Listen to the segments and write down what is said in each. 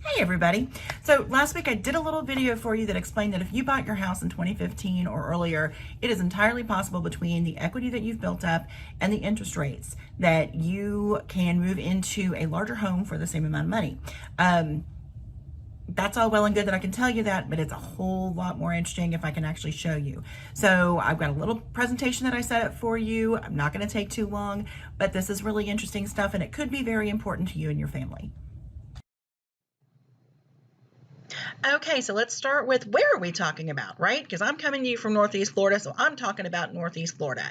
Hey everybody. So last week I did a little video for you that explained that if you bought your house in 2015 or earlier, it is entirely possible between the equity that you've built up and the interest rates that you can move into a larger home for the same amount of money. That's all well and good that I can tell you that, but it's a whole lot more interesting if I can actually show you. So I've got a little presentation that I set up for you. I'm not going to take too long, but this is really interesting stuff and it could be very important to you and your family. Okay, so let's start with where are we talking about, right? Because I'm coming to you from Northeast Florida, so I'm talking about Northeast Florida.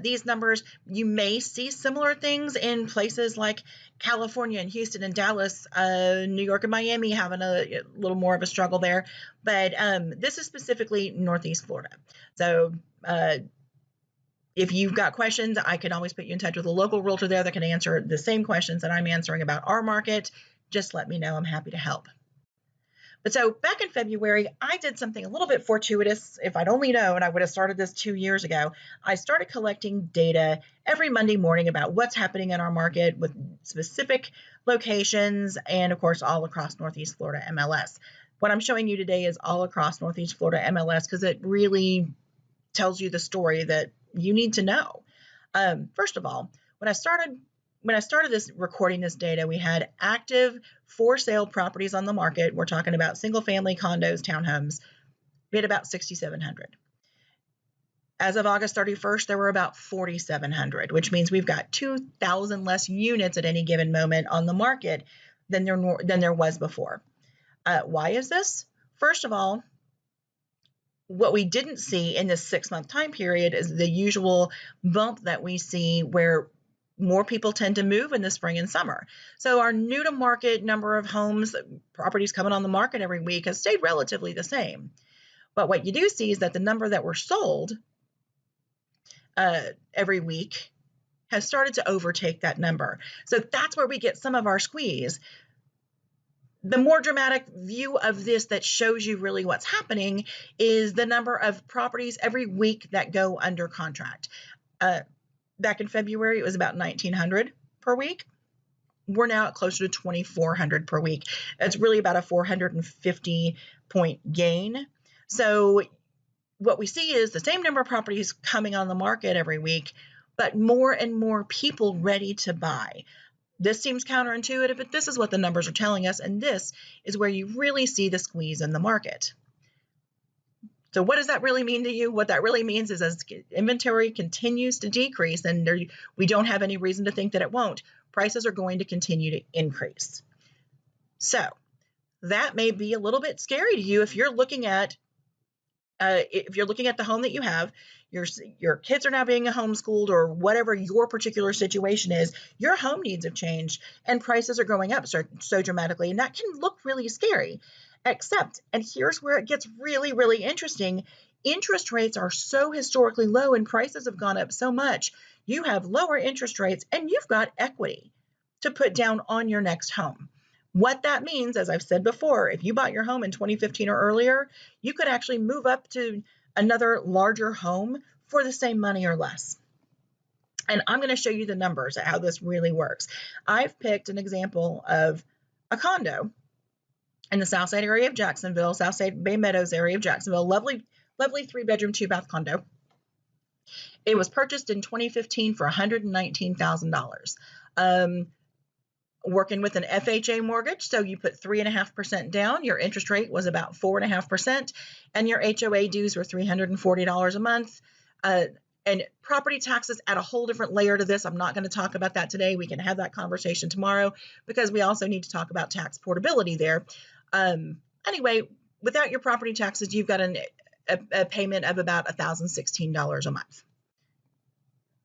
These numbers, you may see similar things in places like California and Houston and Dallas, New York and Miami having a little more of a struggle there. But this is specifically Northeast Florida. So if you've got questions, I can always put you in touch with a local realtor there that can answer the same questions that I'm answering about our market. Just let me know. I'm happy to help. But so back in February, I did something a little bit fortuitous. If I'd only known, I would have started this 2 years ago. I started collecting data every Monday morning about what's happening in our market with specific locations and, of course, all across Northeast Florida MLS. What I'm showing you today is all across Northeast Florida MLS because it really tells you the story that you need to know. First of all, when I started this recording this data, we had active for sale properties on the market. We're talking about single family condos, townhomes. We had about 6,700. As of August 31st, there were about 4,700, which means we've got 2,000 less units at any given moment on the market than there was before. Why is this? First of all, what we didn't see in this 6-month time period is the usual bump that we see where more people tend to move in the spring and summer. So our new to market number of homes, properties coming on the market every week has stayed relatively the same. But what you do see is that the number that were sold every week has started to overtake that number. So that's where we get some of our squeeze. The more dramatic view of this that shows you really what's happening is the number of properties every week that go under contract. Back in February, it was about 1,900 per week. We're now at closer to 2,400 per week. It's really about a 450 point gain. So what we see is the same number of properties coming on the market every week, but more and more people ready to buy. This seems counterintuitive, but this is what the numbers are telling us, and this is where you really see the squeeze in the market. So what does that really mean to you? What that really means is as inventory continues to decrease, and we don't have any reason to think that it won't, prices are going to continue to increase. So that may be a little bit scary to you if you're looking at the home that you have, your kids are now being homeschooled or whatever your particular situation is, your home needs have changed and prices are going up so dramatically, and that can look really scary. Except, and here's where it gets really, really interesting, interest rates are so historically low and prices have gone up so much. You have lower interest rates and you've got equity to put down on your next home. What that means, as I've said before, if you bought your home in 2015 or earlier, you could actually move up to another larger home for the same money or less. And I'm going to show you the numbers of how this really works. I've picked an example of a condo in the Southside area of Jacksonville, Southside Bay Meadows area of Jacksonville, lovely 3-bedroom, 2-bath condo. It was purchased in 2015 for $119,000. Working with an FHA mortgage, so you put 3.5% down. Your interest rate was about 4.5%, and your HOA dues were $340 a month. And property taxes add a whole different layer to this. I'm not going to talk about that today. We can have that conversation tomorrow because we also need to talk about tax portability there. Anyway, without your property taxes, you've got a payment of about $1,016 a month.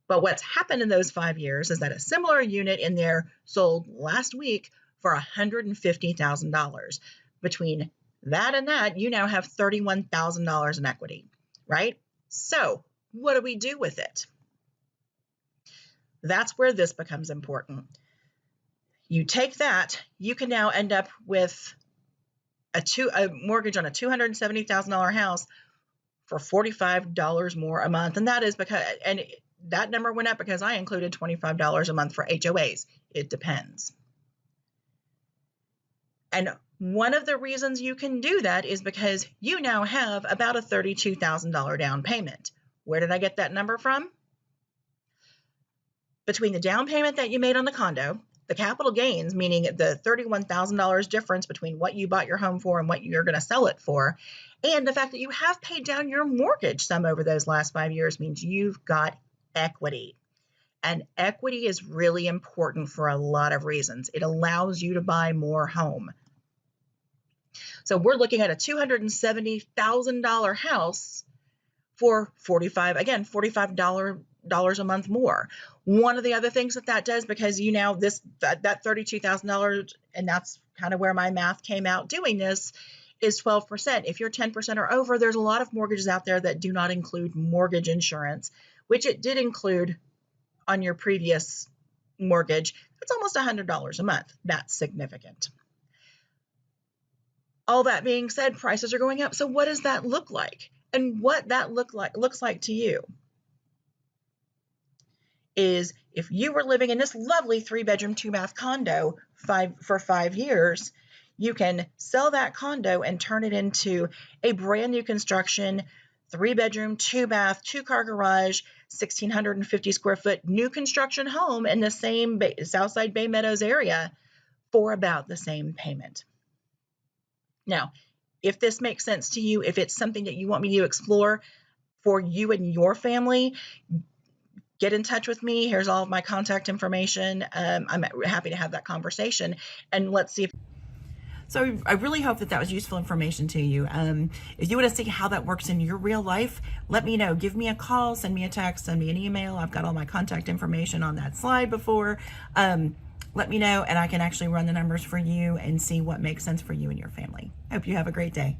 But what's happened in those 5 years is that a similar unit in there sold last week for $150,000. Between that and that, you now have $31,000 in equity, right? So what do we do with it? That's where this becomes important. You take that, you can now end up with a mortgage on a $270,000 house for $45 more a month. And that is because, and that number went up because I included $25 a month for HOAs. It depends. And One of the reasons you can do that is because you now have about a $32,000 down payment. Where did I get that number from? Between the down payment that you made on the condo, the capital gains, meaning the $31,000 difference between what you bought your home for and what you're going to sell it for, and the fact that you have paid down your mortgage some over those last 5 years means you've got equity. And equity is really important for a lot of reasons. It allows you to buy more home. So we're looking at a $270,000 house for $45 a month more. One of the other things that does, because you now that $32,000, and that's kind of where my math came out doing this, is 12%. If you're 10% or over, there's a lot of mortgages out there that do not include mortgage insurance, which it did include on your previous mortgage. That's almost $100 a month. That's significant. All that being said, prices are going up. So what does that look like? And what that looks like to you is, if you were living in this lovely 3-bedroom, 2-bath condo for 5 years, you can sell that condo and turn it into a brand new construction, 3-bedroom, 2-bath, 2-car garage, 1,650 square foot new construction home in the same Southside Bay Meadows area for about the same payment. Now, if this makes sense to you, if it's something that you want me to explore for you and your family, get in touch with me. Here's all of my contact information. I'm happy to have that conversation, and let's see if. So I really hope that was useful information to you. If you want to see how that works in your real life, let me know. Give me a call, send me a text, send me an email. I've got all my contact information on that slide before. Let me know, and I can actually run the numbers for you and see what makes sense for you and your family. Hope you have a great day.